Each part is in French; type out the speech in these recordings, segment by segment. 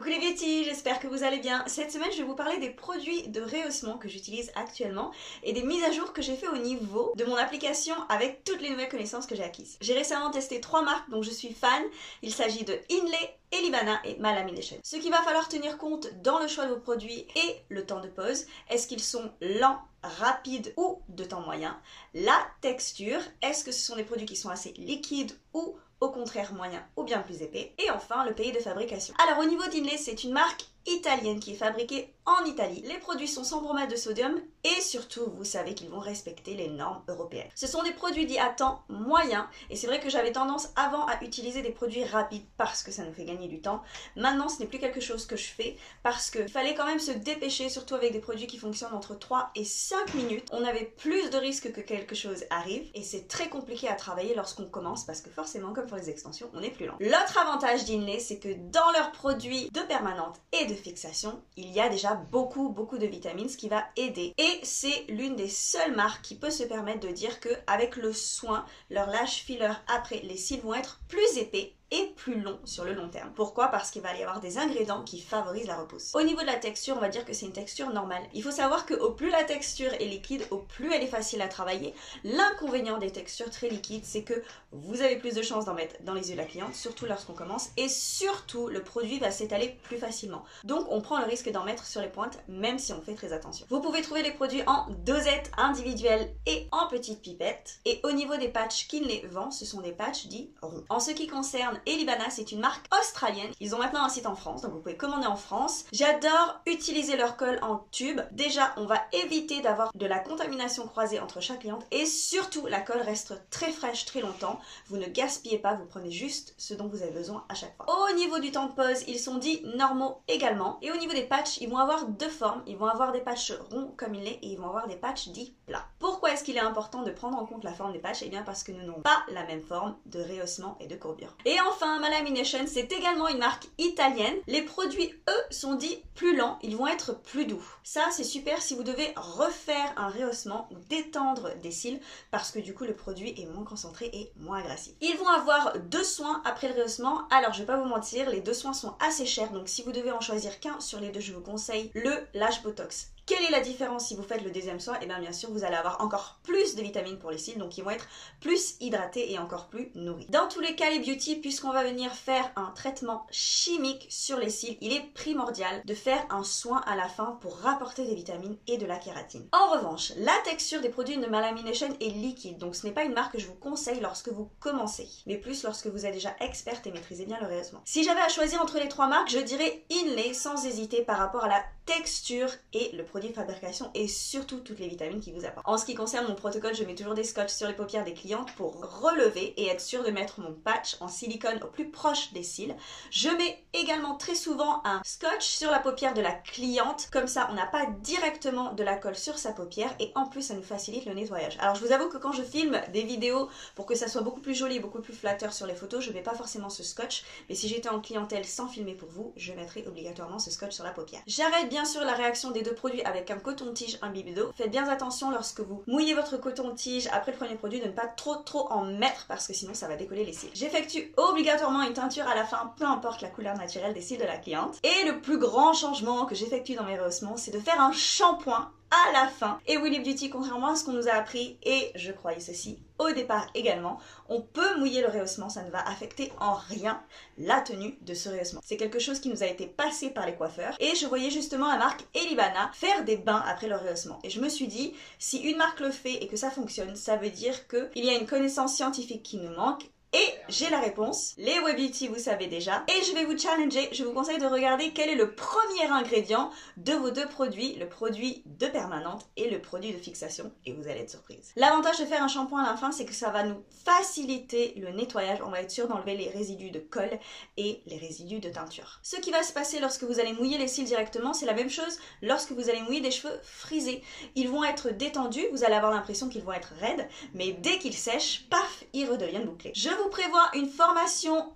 Coucou les beauty, j'espère que vous allez bien. Cette semaine, je vais vous parler des produits de rehaussement que j'utilise actuellement et des mises à jour que j'ai fait au niveau de mon application avec toutes les nouvelles connaissances que j'ai acquises. J'ai récemment testé 3 marques dont je suis fan. Il s'agit de Inlay, Elivana et Malamination. Ce qu'il va falloir tenir compte dans le choix de vos produits et le temps de pause. Est-ce qu'ils sont lents, rapides ou de temps moyen? La texture, est-ce que ce sont des produits qui sont assez liquides ou au contraire moyen ou bien plus épais? Et enfin, le pays de fabrication. Alors au niveau d'Inlay, c'est une marque italienne qui est fabriquée en Italie. Les produits sont sans bromate de sodium et surtout, vous savez qu'ils vont respecter les normes européennes. Ce sont des produits dits à temps moyen et c'est vrai que j'avais tendance avant à utiliser des produits rapides parce que ça nous fait gagner du temps. Maintenant, ce n'est plus quelque chose que je fais parce qu'il fallait quand même se dépêcher, surtout avec des produits qui fonctionnent entre 3 et 5 minutes. On avait plus de risques que quelque chose arrive et c'est très compliqué à travailler lorsqu'on commence parce que forcément, comme pour les extensions, on est plus lent. L'autre avantage d'Inlay, c'est que dans leurs produits de permanente et de fixation, il y a déjà beaucoup de vitamines, ce qui va aider. Et c'est l'une des seules marques qui peut se permettre de dire que avec le soin, leurs lash fillers après les cils vont être plus épais et plus long sur le long terme. Pourquoi? Parce qu'il va y avoir des ingrédients qui favorisent la repousse. Au niveau de la texture, on va dire que c'est une texture normale. Il faut savoir que au plus la texture est liquide, au plus elle est facile à travailler. L'inconvénient des textures très liquides, c'est que vous avez plus de chances d'en mettre dans les yeux de la cliente, surtout lorsqu'on commence, et surtout le produit va s'étaler plus facilement. Donc on prend le risque d'en mettre sur les pointes, même si on fait très attention. Vous pouvez trouver les produits en dosettes individuelles et en petites pipettes. Et au niveau des patchs qu'ils les vendent, ce sont des patchs dits ronds. En ce qui concerne Elivana, c'est une marque australienne. Ils ont maintenant un site en France, donc vous pouvez commander en France. J'adore utiliser leur colle en tube. Déjà, on va éviter d'avoir de la contamination croisée entre chaque cliente et surtout, la colle reste très fraîche très longtemps. Vous ne gaspillez pas, vous prenez juste ce dont vous avez besoin à chaque fois. Au niveau du temps de pause, ils sont dits normaux également. Et au niveau des patchs, ils vont avoir deux formes. Ils vont avoir des patchs ronds comme il est et ils vont avoir des patchs dits plats. Pourquoi est-ce qu'il est important de prendre en compte la forme des patchs? Eh bien parce que nous n'avons pas la même forme de rehaussement et de courbure. Et enfin, Malamination, c'est également une marque italienne. Les produits, eux, sont dits plus lents, ils vont être plus doux. Ça, c'est super si vous devez refaire un rehaussement ou détendre des cils parce que du coup, le produit est moins concentré et moins agressif. Ils vont avoir 2 soins après le rehaussement. Alors, je vais pas vous mentir, les 2 soins sont assez chers, donc si vous devez en choisir qu'un sur les 2, je vous conseille le Lash Botox. Quelle est la différence si vous faites le deuxième soin? Et bien sûr, vous allez avoir encore plus de vitamines pour les cils, donc ils vont être plus hydratés et encore plus nourris. Dans tous les cas, les beauty, puisqu'on va venir faire un traitement chimique sur les cils, il est primordial de faire un soin à la fin pour rapporter des vitamines et de la kératine. En revanche, la texture des produits de Malamination est liquide, donc ce n'est pas une marque que je vous conseille lorsque vous commencez, mais plus lorsque vous êtes déjà experte et maîtrisez bien le rehaussement. Si j'avais à choisir entre les 3 marques, je dirais Inlay sans hésiter par rapport à la texture et le produit de fabrication et surtout toutes les vitamines qui vous apportent. En ce qui concerne mon protocole, je mets toujours des scotch sur les paupières des clientes pour relever et être sûr de mettre mon patch en silicone au plus proche des cils. Je mets également très souvent un scotch sur la paupière de la cliente, comme ça on n'a pas directement de la colle sur sa paupière et en plus ça nous facilite le nettoyage. Alors je vous avoue que quand je filme des vidéos pour que ça soit beaucoup plus joli, beaucoup plus flatteur sur les photos, je mets pas forcément ce scotch, mais si j'étais en clientèle sans filmer pour vous, je mettrais obligatoirement ce scotch sur la paupière. J'arrête bien sûr la réaction des 2 produits avec un coton-tige imbibé d'eau. Faites bien attention lorsque vous mouillez votre coton-tige après le premier produit de ne pas trop en mettre parce que sinon ça va décoller les cils. J'effectue obligatoirement une teinture à la fin, peu importe la couleur naturelle des cils de la cliente. Et le plus grand changement que j'effectue dans mes rehaussements, c'est de faire un shampoing à la fin. Et oui les beauty, contrairement à ce qu'on nous a appris, et je croyais ceci au départ également, on peut mouiller le rehaussement, ça ne va affecter en rien la tenue de ce rehaussement. C'est quelque chose qui nous a été passé par les coiffeurs et je voyais justement la marque Elivana faire des bains après le rehaussement. Et je me suis dit, si une marque le fait et que ça fonctionne, ça veut dire qu'il y a une connaissance scientifique qui nous manque. Et j'ai la réponse, les web beauty vous savez déjà, et je vais vous challenger, je vous conseille de regarder quel est le premier ingrédient de vos 2 produits, le produit de permanente et le produit de fixation, et vous allez être surprise. L'avantage de faire un shampoing à la fin, c'est que ça va nous faciliter le nettoyage, on va être sûr d'enlever les résidus de colle et les résidus de teinture. Ce qui va se passer lorsque vous allez mouiller les cils directement, c'est la même chose lorsque vous allez mouiller des cheveux frisés. Ils vont être détendus, vous allez avoir l'impression qu'ils vont être raides, mais dès qu'ils sèchent, paf, ils redeviennent bouclés. Je vous prévois une formation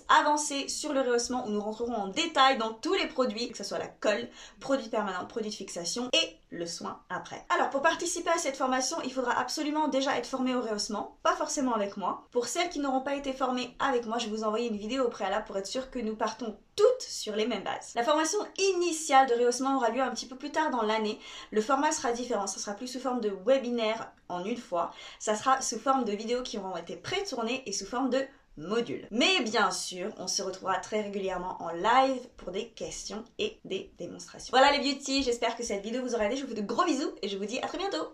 avancée sur le rehaussement où nous rentrerons en détail dans tous les produits, que ce soit la colle, produit permanent, produit de fixation et le soin après. Alors pour participer à cette formation, il faudra absolument déjà être formé au rehaussement, pas forcément avec moi. Pour celles qui n'auront pas été formées avec moi, je vais vous envoyer une vidéo au préalable pour être sûr que nous partons toutes sur les mêmes bases. La formation initiale de rehaussement aura lieu un petit peu plus tard dans l'année. Le format sera différent, ça sera plus sous forme de webinaire en une fois, ça sera sous forme de vidéos qui auront été pré-tournées et sous forme de modules. Mais bien sûr, on se retrouvera très régulièrement en live pour des questions et des démonstrations. Voilà les beauty, j'espère que cette vidéo vous aura aidé, je vous fais de gros bisous et je vous dis à très bientôt.